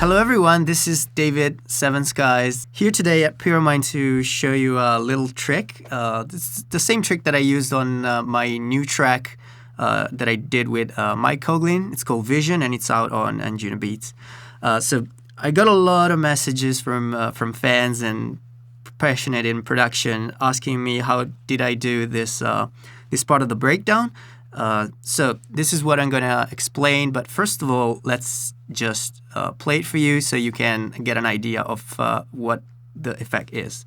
Hello everyone, this is David, 7 Skies, here today at Pyramind to show you a little trick. This is the same trick that I used on my new track that I did with Mike Coglin. It's called Vision and it's out on Anjunabeats. So I got a lot of messages from fans and passionate in production asking me how did I do this, this part of the breakdown. So this is what I'm going to explain, but first of all, let's just play it for you so you can get an idea of what the effect is.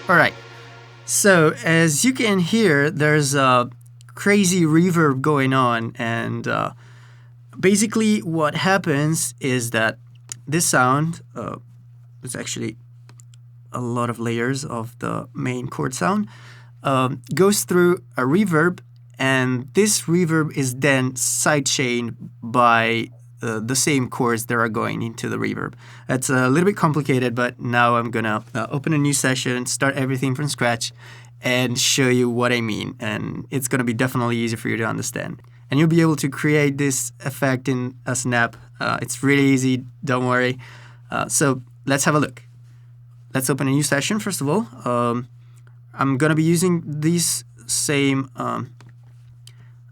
Alright, so as you can hear, there's a crazy reverb going on, and basically what happens is that this sound, it's actually a lot of layers of the main chord sound, goes through a reverb, and this reverb is then sidechained by the same chords that are going into the reverb. It's a little bit complicated, but now I'm gonna open a new session, start everything from scratch, and show you what I mean. And it's gonna be definitely easy for you to understand. And you'll be able to create this effect in a snap. It's really easy, don't worry. So let's have a look. Let's open a new session first of all. I'm gonna be using this same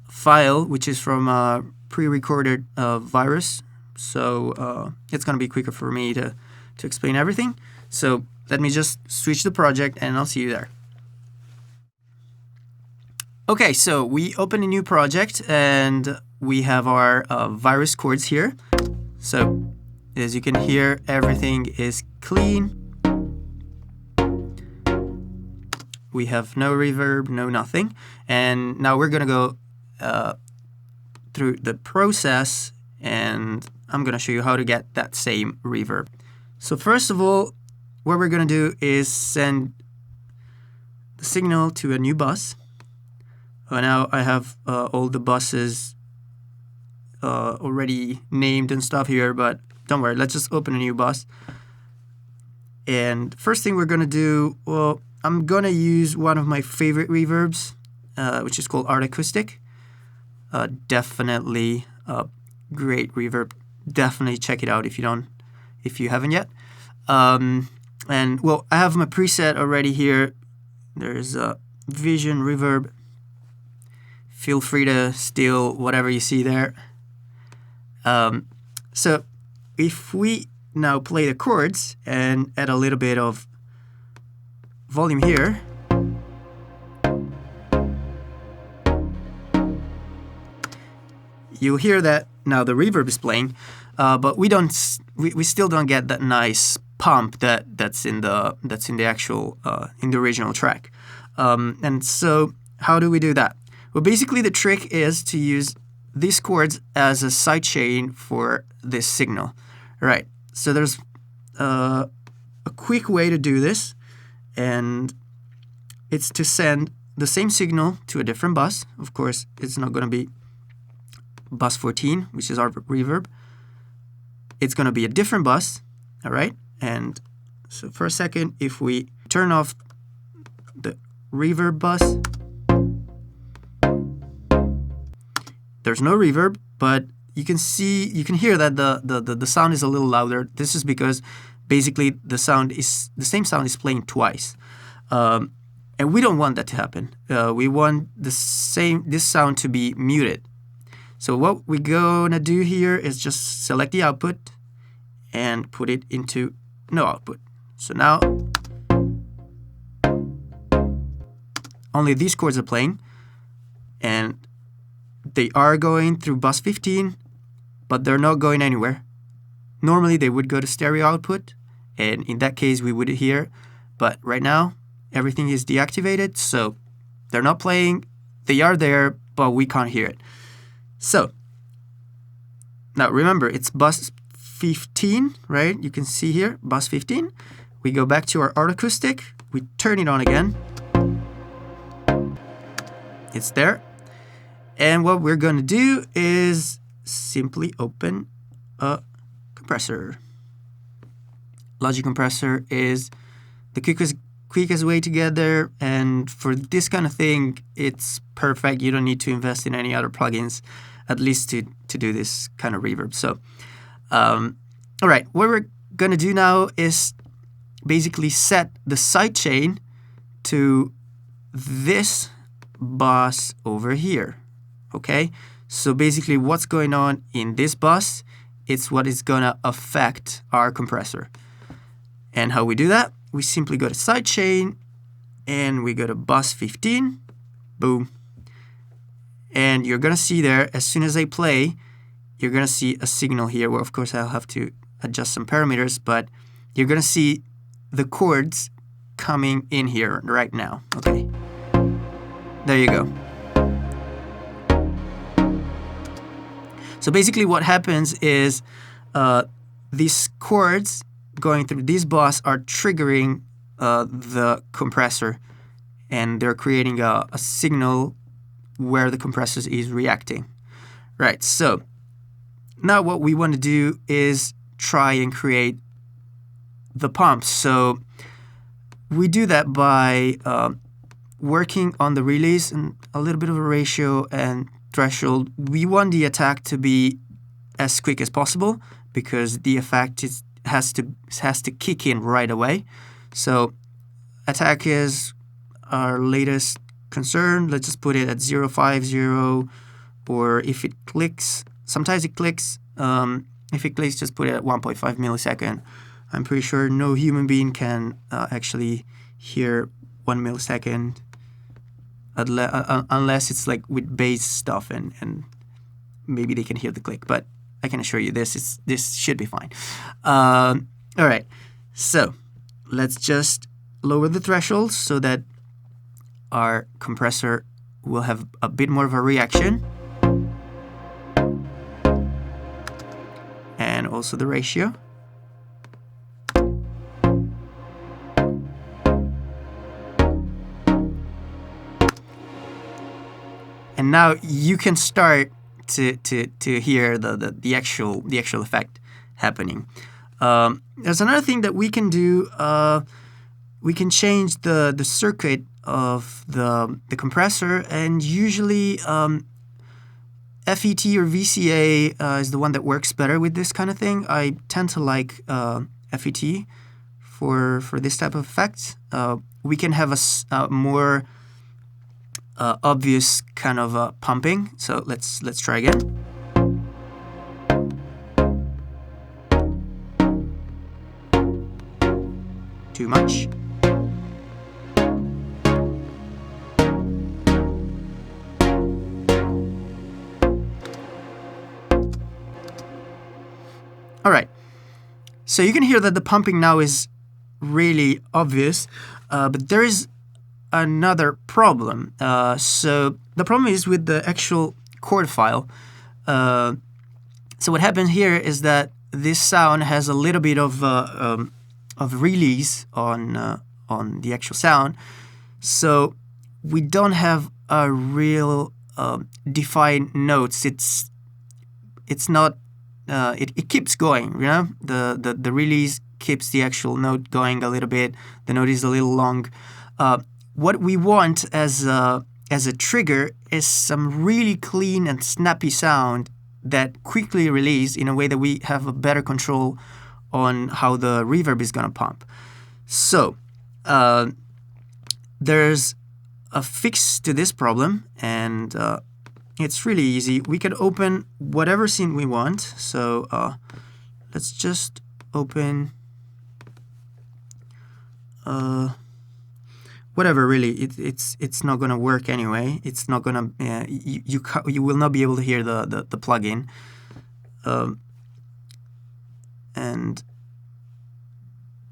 file, which is from pre-recorded virus, so it's gonna be quicker for me to explain everything. So let me just switch the project and I'll see you there. Okay, so we open a new project and we have our virus chords here. So as you can hear, everything is clean. We have no reverb, no nothing, and now we're gonna go through the process, and I'm gonna show you how to get that same reverb. So first of all, what we're gonna do is send the signal to a new bus. Now I have all the buses already named and stuff here, but don't worry, let's just open a new bus. And first thing we're gonna do, well, I'm gonna use one of my favorite reverbs, which is called Art Acoustic. Definitely a great reverb. Definitely check it out if you haven't yet. And well, I have my preset already here. There's a Vision reverb. Feel free to steal whatever you see there. So if we now play the chords and add a little bit of volume here, you'll hear that now the reverb is playing, but we still don't get that nice pump that's in the actual in the original track. And so how do we do that? Well, basically the trick is to use these chords as a sidechain for this signal. Right. So there's a quick way to do this, and it's to send the same signal to a different bus. Of course, it's not going to be bus 14, which is our reverb. It's going to be a different bus, all right? And so for a second, if we turn off the reverb bus, there's no reverb, but you can hear that the sound is a little louder. This is because basically the same sound is playing twice. And we don't want that to happen. We want this sound to be muted. So what we're gonna do here is just select the output and put it into no output. So now only these chords are playing, and they are going through bus 15, but they're not going anywhere. Normally they would go to stereo output, and in that case we would hear, but right now everything is deactivated, so they're not playing. They are there, but we can't hear it. So now remember, it's bus 15, right? You can see here, bus 15. We go back to our art acoustic. We turn it on again. It's there. And what we're going to do is simply open a compressor. Logic compressor is the quickest way to get there, and for this kind of thing, it's perfect. You don't need to invest in any other plugins, at least to do this kind of reverb. So, all right, what we're going to do now is basically set the sidechain to this bus over here. Okay, so basically what's going on in this bus, it's what is going to affect our compressor. And how we do that, we simply go to sidechain and we go to bus 15, boom. And you're going to see there, as soon as I play, you're going to see a signal here. Well, of course, I'll have to adjust some parameters, but you're going to see the chords coming in here right now. Okay, there you go. So basically what happens is these chords going through this bus are triggering the compressor, and they're creating a signal where the compressor is reacting. Right, so now what we want to do is try and create the pumps. So we do that by working on the release and a little bit of a ratio and threshold. We want the attack to be as quick as possible because the effect has to kick in right away. So attack is our latest concern. Let's just put it at 0.50, or if it clicks, sometimes it clicks. If it clicks, just put it at 1.5 millisecond. I'm pretty sure no human being can actually hear 1 millisecond unless it's like with bass stuff, and maybe they can hear the click, but I can assure you this should be fine. All right, so let's just lower the threshold so that our compressor will have a bit more of a reaction, and also the ratio. And now you can start to hear the actual effect happening. There's another thing that we can do. We can change the circuit of the compressor, and usually FET or VCA is the one that works better with this kind of thing. I tend to like FET for this type of effect. We can have a more obvious kind of pumping. So let's try again. Too much. All right. So you can hear that the pumping now is really obvious, but there is another problem. So the problem is with the actual chord file. So what happens here is that this sound has a little bit of release on the actual sound. So we don't have a real defined notes. It's not. It keeps going. You know, the release keeps the actual note going a little bit. The note is a little long. What we want as a trigger is some really clean and snappy sound that quickly release in a way that we have a better control on how the reverb is going to pump. So there's a fix to this problem, and it's really easy. We can open whatever scene we want. So let's just open whatever. Really, it's not gonna work anyway. It's not gonna you will not be able to hear the plugin. And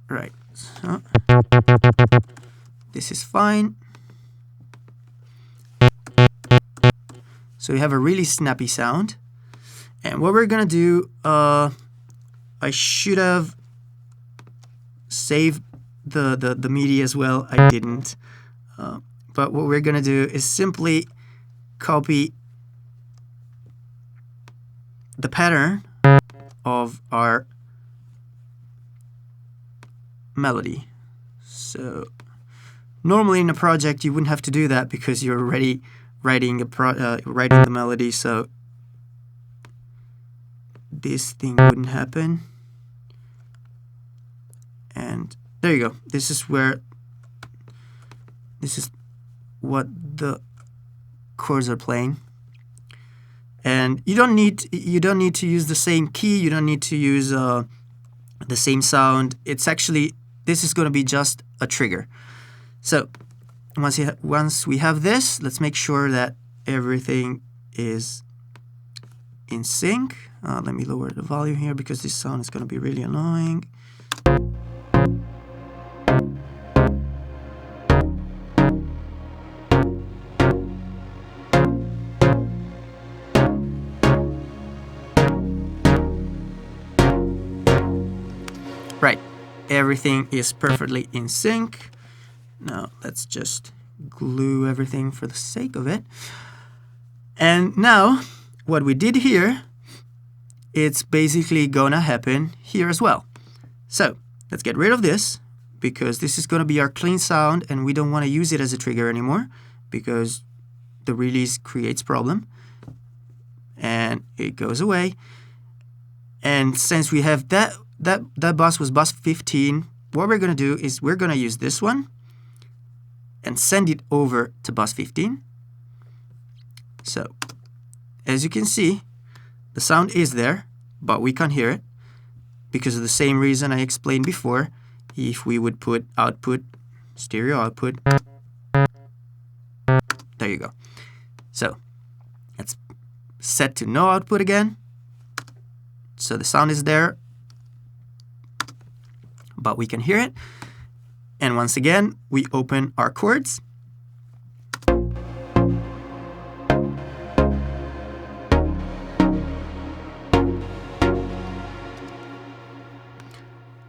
right, so this is fine. So we have a really snappy sound, and what we're gonna do I should have saved the MIDI as well. I didn't. But what we're gonna do is simply copy the pattern of our melody. So normally in a project you wouldn't have to do that because you're already writing the melody, so this thing wouldn't happen. And there you go. This is what the chords are playing. And you don't need to use the same key. You don't need to use the same sound. It's actually, this is going to be just a trigger. So once we have this, let's make sure that everything is in sync. Let me lower the volume here because this sound is going to be really annoying. Right, everything is perfectly in sync. Now let's just glue everything for the sake of it. And now what we did here, it's basically gonna happen here as well. So let's get rid of this because this is gonna be our clean sound and we don't want to use it as a trigger anymore because the release creates problem. And it goes away. And since we have that bus was bus 15, what we're gonna do is we're gonna use this one and send it over to bus 15. So as you can see, the sound is there, but we can't hear it because of the same reason I explained before. If we would put output, stereo output, there you go. So let's set to no output again. So the sound is there, but we can hear it. And once again, we open our chords.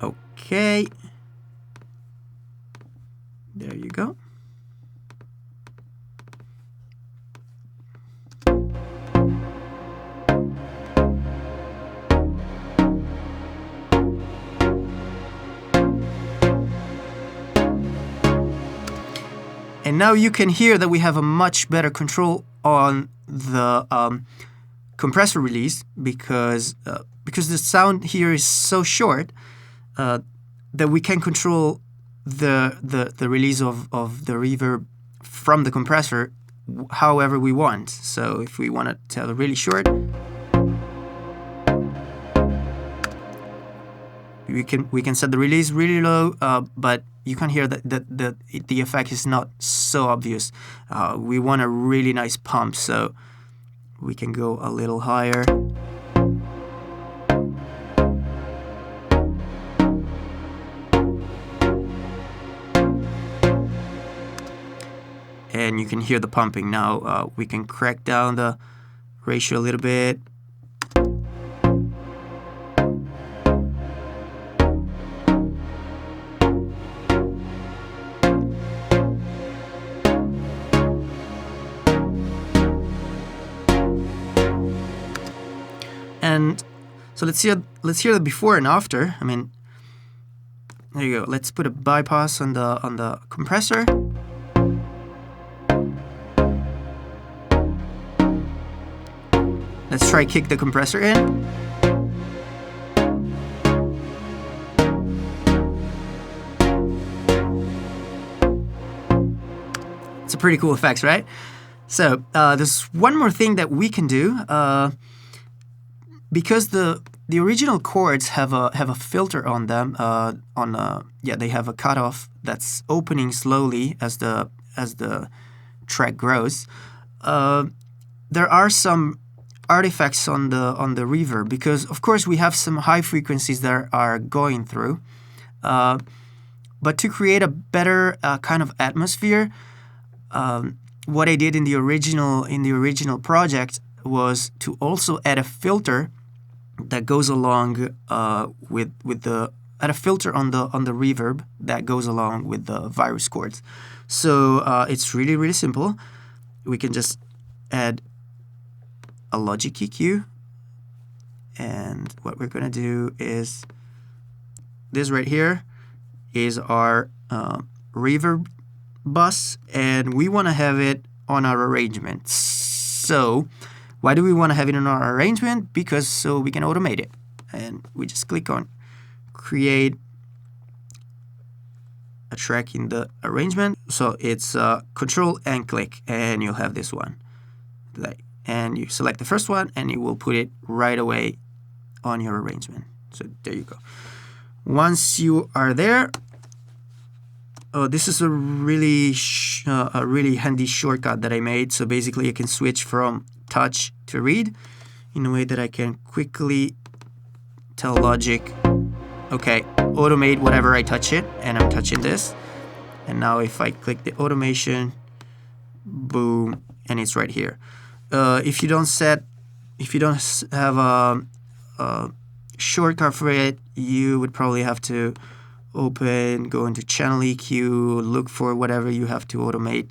Okay. There you go. And now you can hear that we have a much better control on the compressor release because the sound here is so short that we can control the release of the reverb from the compressor however we want. So if we want to tell really short, we can set the release really low, but you can hear that the effect is not so obvious. We want a really nice pump, so we can go a little higher. And you can hear the pumping now. We can crack down the ratio a little bit. And so let's hear the before and after. I mean, there you go. Let's put a bypass on the compressor. Let's try kick the compressor in. It's a pretty cool effects, right? So there's one more thing that we can do. Because the original chords have a filter on them. They have a cutoff that's opening slowly as the track grows. There are some artifacts on the reverb because of course we have some high frequencies that are going through. But to create a better kind of atmosphere, what I did in the original project was to also add a filter that goes along with the add a filter on the reverb that goes along with the virus chords. So it's really simple. We can just add a Logic EQ, and what we're gonna do is this right here is our reverb bus, and we want to have it on our arrangement. So why do we want to have it in our arrangement? Because so we can automate it, and we just click on create a track in the arrangement. So it's control and click, and you'll have this one. And you select the first one, and it will put it right away on your arrangement. So there you go. Once you are there, this is a really handy shortcut that I made. So basically, you can switch from touch to read in a way that I can quickly tell Logic, okay, automate whatever I touch it, and I'm touching this. And now if I click the automation, boom, and it's right here. If you don't have a shortcut for it, you would probably have to go into channel EQ, look for whatever you have to automate.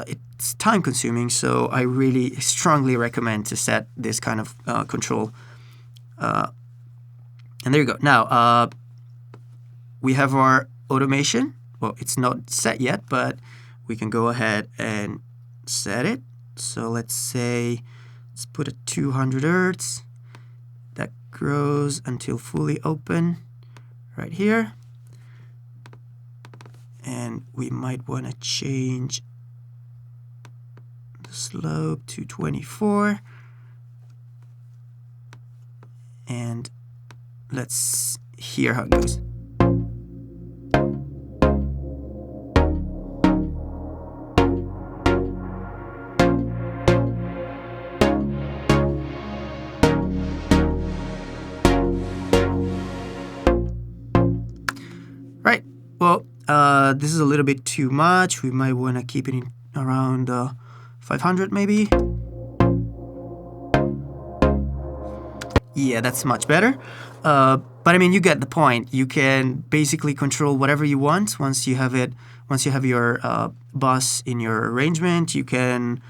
It's time consuming, so I really strongly recommend to set this kind of control. And there you go. Now, we have our automation. Well, it's not set yet, but we can go ahead and set it. So let's put a 200 Hertz. That grows until fully open right here. And we might want to change the slope to 24. And let's hear how it goes. Right. Well, this is a little bit too much. We might want to keep it in around 500 maybe. Yeah, that's much better. But I mean, you get the point. You can basically control whatever you want once you have it. Once you have your bus in your arrangement, you can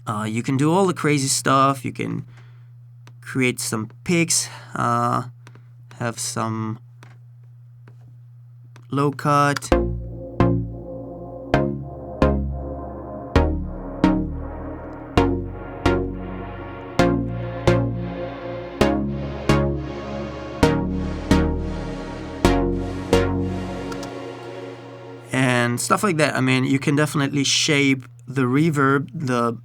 do all the crazy stuff. You can create some picks, have some low cut. And stuff like that. I mean, you can definitely shape the reverb the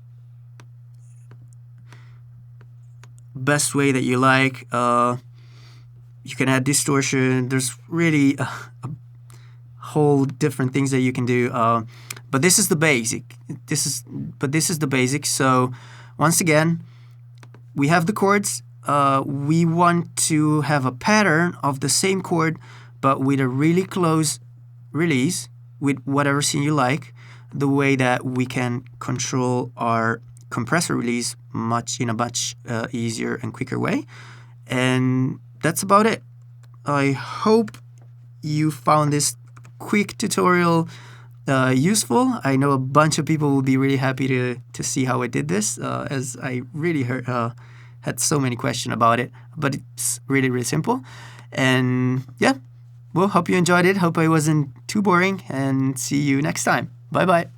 best way that you like. You can add distortion. There's really a whole different things that you can do. But this is the basic. This is the basic. So once again, we have the chords. We want to have a pattern of the same chord, but with a really close release with whatever scene you like, the way that we can control our compressor release in a much easier and quicker way. And that's about it. I hope you found this quick tutorial useful. I know a bunch of people will be really happy to see how I did this, as I really had so many questions about it, but it's really simple. And yeah, well, hope you enjoyed it. Hope I wasn't too boring, and see you next time. Bye bye.